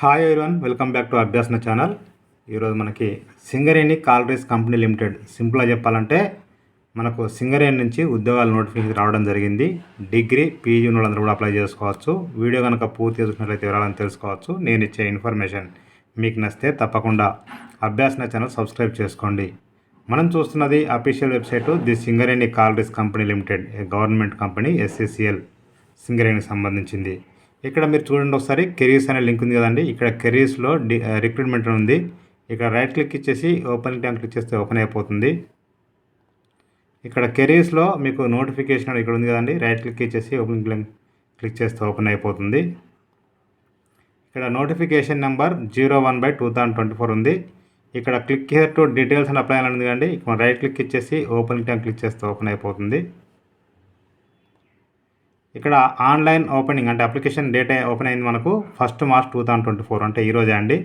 Hi everyone, welcome back to Abhyasana channel. ఈరోజు మనకి Singareni collieries company limited, సింపుల్గా చెప్పాలంటే మనకు సింగరేణి నుంచి ఉద్యోగాల నోటిఫికేషన్ రావడం జరిగింది. డిగ్రీ పీజీ వాళ్ళందరూ కూడా అప్లై చేసుకోవచ్చు. వీడియో కనుక పూర్తిగా చూసినట్లయితే వివరాలను తెలుసుకోవచ్చు. నేను ఇచ్చే ఇన్ఫర్మేషన్ మీకు నచ్చితే తప్పకుండా అభ్యాసన ఛానల్ సబ్స్క్రైబ్ చేసుకోండి. మనం చూస్తున్నది official website the Singareni collieries company limited, government company, SCCL సింగరేణికి సంబంధించింది. ఇక్కడ మీరు చూడండి ఒకసారి, కెరీర్స్ అనే లింక్ ఉంది కదండి. ఇక్కడ కెరీర్స్లో రిక్రూట్మెంట్ ఉంది. ఇక్కడ రైట్ క్లిక్ ఇచ్చేసి ఓపెన్ ట్యాంక్ క్లిక్ చేస్తే ఓపెన్ అయిపోతుంది. ఇక్కడ కెరీర్స్లో మీకు నోటిఫికేషన్ ఇక్కడ ఉంది కదండి. రైట్ క్లిక్ ఇచ్చేసి ఓపెన్ క్లిక్ చేస్తే ఓపెన్ అయిపోతుంది. ఇక్కడ నోటిఫికేషన్ నెంబర్ 01/2024 ఉంది. ఇక్కడ క్లిక్ హియర్ టు డీటెయిల్స్ అని అప్లై అని ఉంది కదండి. ఇక్కడ రైట్ క్లిక్ ఇచ్చేసి ఓపెన్ ట్యాంక్ క్లిక్ చేస్తే ఓపెన్ అయిపోతుంది. ఇక్కడ ఆన్లైన్ ఓపెనింగ్ అంటే అప్లికేషన్ డేట్ ఓపెన్ అయింది మనకు 1 మార్చ్ 2024, అంటే ఈరోజే అండి.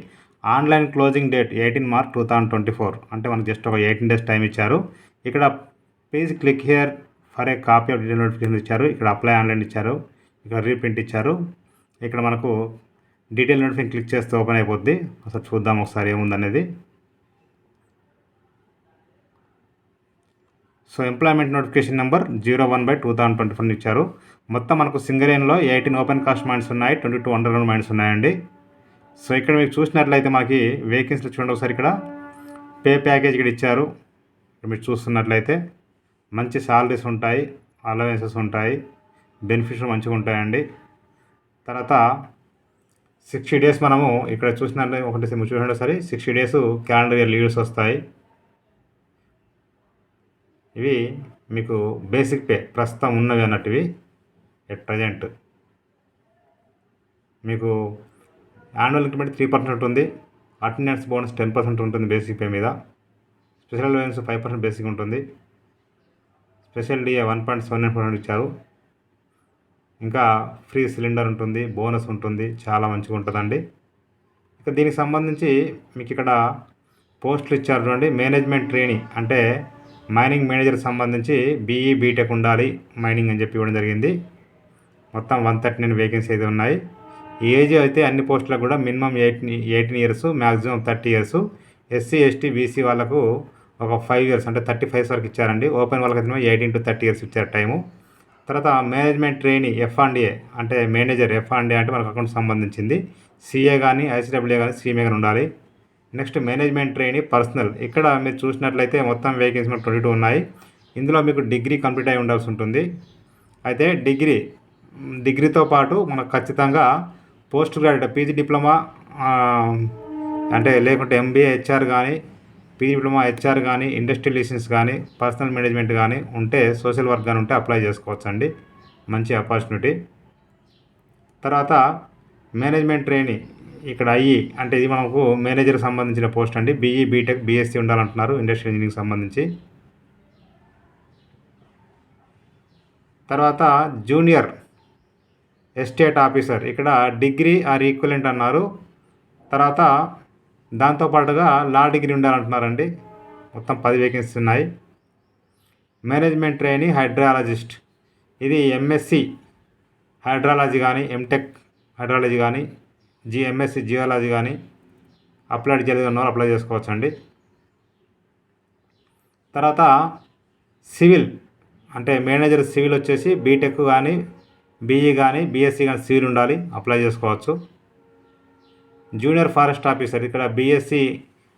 ఆన్లైన్ క్లోజింగ్ డేట్ 18 మార్చ్ 2024, అంటే మనకు జస్ట్ ఒక 18 days టైం ఇచ్చారు. ఇక్కడ please click here for a copy of detail notification ఇచ్చారు. ఇక్కడ అప్లై ఆన్లైన్ ఇచ్చారు. ఇక్కడ రీప్రింట్ ఇచ్చారు. ఇక్కడ మనకు డీటెయిల్ నోటిఫికేషన్ క్లిక్ చేస్తే ఓపెన్ అయిపోద్ది. ఒకసారి చూద్దాం ఒకసారి ఏముందనేది. సో ఎంప్లాయ్మెంట్ నోటిఫికేషన్ నెంబర్ 01/2024 ఇచ్చారు. మొత్తం మనకు సింగరేణిలో 18 ఓపెన్ కాస్ట్ మైన్స్ ఉన్నాయి, 22 అండర్గ్రౌండ్ మైన్స్ ఉన్నాయండి. సో ఇక్కడ మీకు చూసినట్లయితే మనకి వేకెన్సీలు చూడండి ఒకసారి. ఇక్కడ పే ప్యాకేజ్ ఇక్కడ ఇచ్చారు. మీరు చూస్తున్నట్లయితే మంచి శాలరీస్ ఉంటాయి, అలవెన్సెస్ ఉంటాయి, బెనిఫిట్స్ మంచిగా ఉంటాయండి. తర్వాత 60 days మనము ఇక్కడ చూసినట్లయితే చూడండి ఒకసారి, 60 days క్యాలెండర్ ఇయర్ లీవ్స్ వస్తాయి. ఇవి మీకు బేసిక్ పే ప్రస్తుతం ఉన్నవి అన్నట్టువి. ఎట్ ప్రజెంట్ మీకు యాన్యువల్ ఇంక్రిమెంట్ 3% ఉంటుంది. అటెండెన్స్ బోనస్ 10% ఉంటుంది బేసిక్ పే మీద. స్పెషల్ అలవెన్స్ 5% బేసిక్ ఉంటుంది. స్పెషల్ డిఏ 1.79% ఇచ్చారు. ఇంకా ఫ్రీ సిలిండర్ ఉంటుంది, బోనస్ ఉంటుంది, చాలా మంచిగా ఉంటుందండి. ఇక దీనికి సంబంధించి మీకు ఇక్కడ పోస్టులు ఇచ్చారు చూడండి. మేనేజ్మెంట్ ట్రైనింగ్ అంటే మైనింగ్ మేనేజర్ సంబంధించి బీఈ బీటెక్ ఉండాలి మైనింగ్ అని చెప్పి ఇవ్వడం జరిగింది. మొత్తం 139 వేకెన్సీ అయితే ఉన్నాయి. ఏజ్ అయితే అన్ని పోస్టులకు కూడా minimum 18 years, maximum 30 years. SC ST BC వాళ్ళకు ఒక 5 years అంటే 35 వరకు ఇచ్చారండి. ఓపెన్ వాళ్ళకైతే 18 to 30 years ఇచ్చారు టైము. తర్వాత మేనేజ్మెంట్ ట్రైనీ F&A అంటే మేనేజర్. F&A అంటే మనకు అకౌంట్ సంబంధించింది. సిఏ కానీ ఐసీడబ్ల్యూఏ కానీ సిఎంఏ కానీ ఉండాలి. Next management trainee personal. ఇక్కడ మీరు చూసినట్లయితే మొత్తం వేకెన్సీ 22 ఉన్నాయి. ఇందులో మీకు డిగ్రీ కంప్లీట్ అయి ఉండాల్సి ఉంటుంది. అయితే డిగ్రీతో పాటు మనకు ఖచ్చితంగా పోస్ట్ గ్రాడ్యుయేట్ పీజీ డిప్లొమా అంటే లేకుంటే ఎంబీఏ హెచ్ఆర్ కానీ, పీజీ డిప్లొమా హెచ్ఆర్ కానీ, ఇండస్ట్రియల్ లిసెన్స్ కానీ, పర్సనల్ మేనేజ్మెంట్ కానీ ఉంటే, సోషల్ వర్క్ కానీ ఉంటే అప్లై చేసుకోవచ్చు అండి. మంచి ఆపర్చునిటీ. తర్వాత మేనేజ్మెంట్ ట్రైనీ ఇక్కడ అంటే ఇది మనకు మేనేజర్కి సంబంధించిన పోస్ట్ అండి. బీఈ బీటెక్ బీఎస్సీ ఉండాలంటున్నారు ఇండస్ట్రియల్ ఇంజనీరింగ్ సంబంధించి. తర్వాత జూనియర్ ఎస్టేట్ ఆఫీసర్, ఇక్కడ డిగ్రీ ఆర్ ఈక్వలెంట్ అన్నారు. తర్వాత దాంతోపాటుగా లా డిగ్రీ ఉండాలంటున్నారండి. మొత్తం 10 వేకెన్సీస్ ఉన్నాయి. మేనేజ్మెంట్ ట్రైనీ హైడ్రాలజిస్ట్, ఇది ఎంఎస్సి హైడ్రాలజీ కానీ, ఎంటెక్ హైడ్రాలజీ కానీ, ఎంఎస్సి జియాలజీ కానీ అప్లైడ్ జియాలజీ ఉన్న వాళ్ళు అప్లై చేసుకోవచ్చు అండి. తర్వాత సివిల్ అంటే మేనేజర్ సివిల్ వచ్చేసి బీటెక్ కానీ, బీఈ కానీ, బీఎస్సీ కానీ సివిల్ ఉండాలి, అప్లై చేసుకోవచ్చు. జూనియర్ ఫారెస్ట్ ఆఫీసర్, ఇక్కడ బీఎస్సీ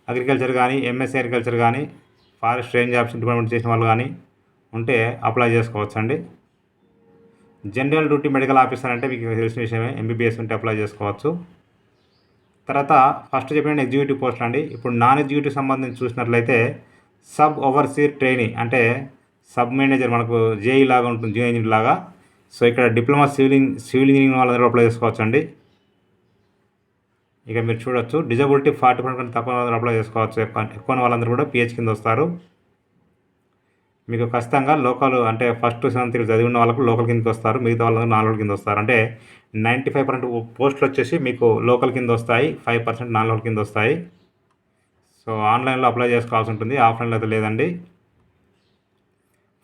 అగ్రికల్చర్ కానీ, ఎంఎస్సీ అగ్రికల్చర్ కానీ, ఫారెస్ట్ రేంజ్ ఆఫీస్ డిపార్ట్మెంట్ చేసిన వాళ్ళు కానీ ఉంటే అప్లై చేసుకోవచ్చు అండి. జనరల్ డ్యూటీ మెడికల్ ఆఫీసర్ అంటే మీకు తెలిసిన విషయమే, ఎంబీబీఎస్ ఉంటే అప్లై చేసుకోవచ్చు. తర్వాత ఫస్ట్ చెప్పిన ఎగ్జిక్యూటివ్ పోస్ట్ అండి. ఇప్పుడు నాన్ ఎగ్జిక్యూటివ్ సంబంధించి చూసినట్లయితే సబ్ ఓవర్సీర్ ట్రైనీ అంటే సబ్ మేనేజర్, మనకు జేఈ లాగా ఉంటుంది, జూనియర్ ఇంజనీర్ లాగా. సో ఇక్కడ డిప్లొమా సివిల్ ఇంజనీరింగ్ వాళ్ళందరూ అప్లై చేసుకోవచ్చు అండి. ఇక మీరు చూడొచ్చు, డిజబిలిటీ 40% తక్కువ వాళ్ళందరూ అప్లై చేసుకోవచ్చు. ఎక్కువ వాళ్ళందరూ కూడా పిహెచ్ కింద వస్తారు. మీకు ఖచ్చితంగా లోకల్ అంటే ఫస్ట్ 7th చదివి ఉన్న వాళ్ళకు లోకల్ కిందకి వస్తారు. మిగతా వాళ్ళందరూ నాన్ లోకల్ కింద వస్తారు. అంటే 95% పోస్టులు వచ్చేసి మీకు లోకల్ కింద వస్తాయి, 5% నాన్ లోకల్ కింద వస్తాయి. సో ఆన్లైన్లో అప్లై చేసుకోవాల్సి ఉంటుంది, ఆఫ్లైన్లో అయితే లేదండి.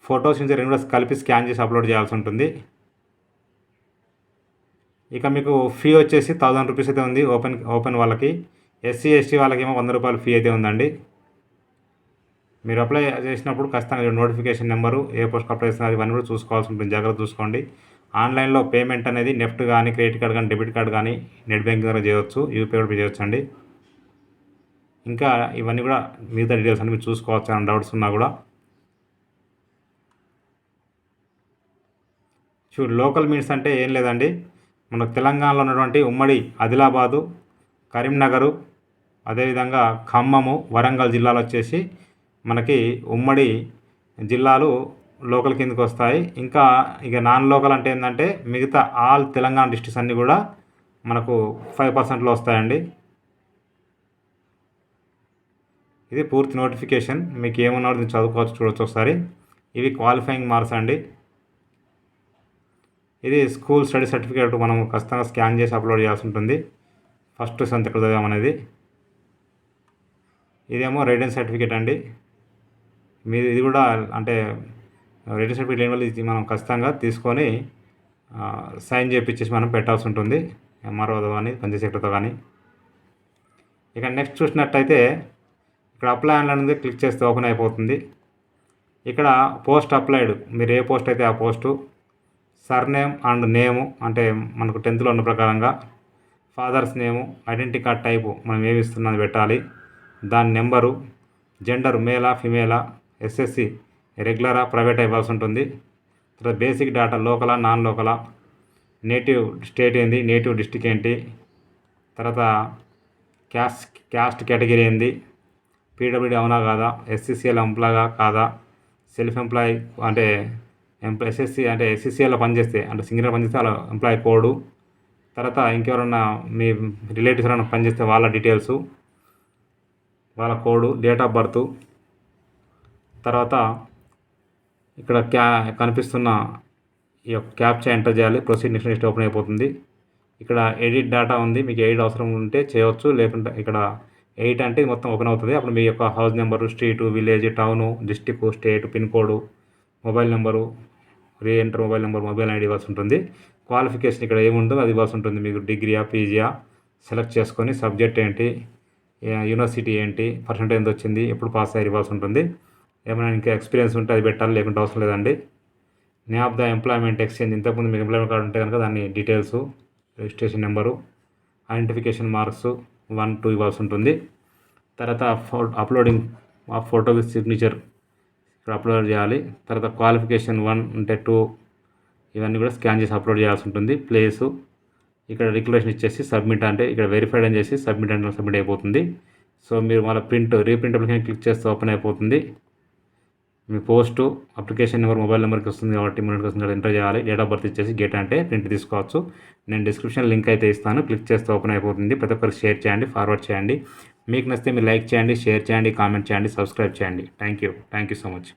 ఫొటోస్ నుంచి 2 కలిపి స్కాన్ చేసి అప్లోడ్ చేయాల్సి ఉంటుంది. ఇక మీకు ఫీ వచ్చేసి 1000 రూపీస్ అయితే ఉంది ఓపెన్ వాళ్ళకి. ఎస్సీ ఎస్టీ వాళ్ళకేమో 100 రూపాయలు ఫీ అయితే ఉందండి. మీరు అప్లై చేసినప్పుడు ఖచ్చితంగా నోటిఫికేషన్ నెంబరు, ఏ పోస్ట్కి అప్లై చేస్తున్నారు ఇవన్నీ కూడా చూసుకోవాల్సి ఉంటుంది. జాగ్రత్త చూసుకోండి. ఆన్లైన్లో పేమెంట్ అనేది నెఫ్ట్ కానీ, క్రెడిట్ కార్డ్ కానీ, డెబిట్ కార్డ్ కానీ, నెట్ బ్యాంకింగ్ ద్వారా చేయవచ్చు, యూపీఐ కూడా చేయవచ్చు అండి. ఇంకా ఇవన్నీ కూడా మిగతా డీటెయిల్స్ అన్ని మీరు చూసుకోవచ్చు. అని డౌట్స్ ఉన్నా కూడా లోకల్ మీన్స్ అంటే ఏం లేదండి, మన తెలంగాణలో ఉన్నటువంటి ఉమ్మడి ఆదిలాబాదు, కరీంనగరు, అదేవిధంగా ఖమ్మము, వరంగల్ జిల్లాలు వచ్చేసి మనకి ఉమ్మడి జిల్లాలు లోకల్ కిందకి వస్తాయి. ఇంకా ఇక నాన్ లోకల్ అంటే ఏంటంటే మిగతా ఆల్ తెలంగాణ డిస్ట్రిక్ట్స్ అన్నీ కూడా మనకు 5%లో వస్తాయండి. ఇది పూర్తి నోటిఫికేషన్. మీకు ఏమన్నా చదువుకోవచ్చు, చూడవచ్చు ఒకసారి. ఇవి క్వాలిఫైయింగ్ మార్క్స్ అండి. ఇది స్కూల్ స్టడీ సర్టిఫికేట్ మనం ఖచ్చితంగా స్కాన్ చేసి అప్లోడ్ చేయాల్సి ఉంటుంది. ఫస్ట్ సంతకం చదివామనేది. ఇదేమో రైటింగ్ సర్టిఫికేట్ అండి. మీరు ఇది కూడా అంటే రైటింగ్ సర్టిఫికేట్ లేని వాళ్ళు ఇది మనం ఖచ్చితంగా తీసుకొని సైన్ చేయించేసి మనం పెట్టాల్సి ఉంటుంది, ఎంఆర్ఓతో కానీ పంచాయతీ సెక్రటరీతో కానీ. ఇక నెక్స్ట్ చూసినట్టయితే ఇక్కడ అప్లై ఆన్లైన్ ఉంది, క్లిక్ చేస్తే ఓపెన్ అయిపోతుంది. ఇక్కడ పోస్ట్ అప్లైడ్, మీరు ఏ పోస్ట్ అయితే ఆ పోస్టు, సర్నేమ్ అండ్ నేము అంటే మనకు 10th ఉన్న ప్రకారంగా, ఫాదర్స్ నేము, ఐడెంటిటీ కార్డ్ టైపు మనం ఏమి ఇస్తున్నది పెట్టాలి, దాని నెంబరు, జెండర్ మేలా ఫిమేలా, ఎస్ఎస్సి రెగ్యులరా ప్రైవేట్ ఇవ్వాల్సి ఉంటుంది. తర్వాత బేసిక్ డేటా లోకలా నాన్ లోకలా, నేటివ్ స్టేట్ ఏంది, నేటివ్ డిస్టిక్ ఏంటి, తర్వాత క్యాస్ట్ కేటగిరీ ఏంది, పీడబ్ల్యూడీ అవునా కాదా, ఎస్సీసీఎల్ ఎంప్లాయా కాదా, సెల్ఫ్ ఎంప్లాయ్ అంటే ఎస్ఎస్సి అంటే ఎస్సీసీఎల్లో పనిచేస్తే అంటే సింగిల్గా పనిచేస్తే వాళ్ళ ఎంప్లాయీ కోడు, తర్వాత ఇంకెవరన్నా మీ రిలేటివ్స్ ఎవరైనా పనిచేస్తే వాళ్ళ డీటెయిల్సు, వాళ్ళ కోడు, డేట్ ఆఫ్ బర్త్, తర్వాత ఇక్కడ కనిపిస్తున్న ఈ యొక్క క్యాప్చా ఎంటర్ చేయాలి. ప్రొసీడ్ నెక్స్ట్ ఓపెన్ అయిపోతుంది. ఇక్కడ ఎడిట్ డేటా ఉంది, మీకు ఎడిట్ అవసరం ఉంటే చేయవచ్చు, లేకుంటే ఇక్కడ ఎడిట్ అంటే మొత్తం ఓపెన్ అవుతుంది. అప్పుడు మీ యొక్క house number, street, village, town, district, state, pin code, mobile number, re-enter mobile number, mobile ID ఇవ్వాల్సి ఉంటుంది. క్వాలిఫికేషన్ ఇక్కడ ఏముందో అది ఇవ్వాల్సి ఉంటుంది. మీకు డిగ్రీయా పీజీయా సెలెక్ట్ చేసుకొని, సబ్జెక్ట్ ఏంటి, యూనివర్సిటీ ఏంటి, పర్సెంటేజ్ ఎంత వచ్చింది, ఎప్పుడు పాస్ అయ్యి ఇవ్వాల్సి ఉంటుంది. ఏమైనా ఇంకా ఎక్స్పీరియన్స్ ఉంటే అది పెట్టాలి, లేకుంటే అవసరం లేదండి. Name of the employment exchange, ఇంతకుముందు మీకు ఎంప్లాయ్మెంట్ కార్డు ఉంటే కనుక దాన్ని details, registration number, identification marks 1, 2 ఇవ్వాల్సి ఉంటుంది. తర్వాత అప్లోడింగ్ ఆ ఫోటో విత్ సిగ్నేచర్ ఇక్కడ అప్లోడ్ చేయాలి. తర్వాత క్వాలిఫికేషన్ 1 ఉంటే 2 ఇవన్నీ కూడా స్కాన్ చేసి అప్లోడ్ చేయాల్సి ఉంటుంది. ప్లేసు ఇక్కడ డిక్లరేషన్ ఇచ్చేసి సబ్మిట్ అంటే ఇక్కడ వెరిఫైడ్ అని చేసి సబ్మిట్ అంటే సబ్మిట్ అయిపోతుంది. సో మీరు మళ్ళీ రీప్రింట్ అప్లికేషన్ క్లిక్ చేస్తే ఓపెన్ అయిపోతుంది. మీ పోస్టు, అప్లికేషన్ నెంబర్, మొబైల్ నెంబర్కి వస్తుంది కాబట్టి మినిట్కి వస్తుంది ఎంటర్ చేయాలి. డేట్ ఆఫ్ బర్త్ ఇచ్చేసి గేట్ అంటే ప్రింట్ తీసుకోవచ్చు. నేను డిస్క్రిప్షన్ లింక్ అయితే ఇస్తాను, క్లిక్ చేస్తే ఓపెన్ అయిపోతుంది. ప్రతి ఒక్కరికి షేర్ చేయండి, ఫార్వర్డ్ చేయండి. మీకు నచ్చితే మీరు లైక్ చేయండి, షేర్ చేయండి, కామెంట్ చేయండి, సబ్స్క్రైబ్ చేయండి. Thank you so much.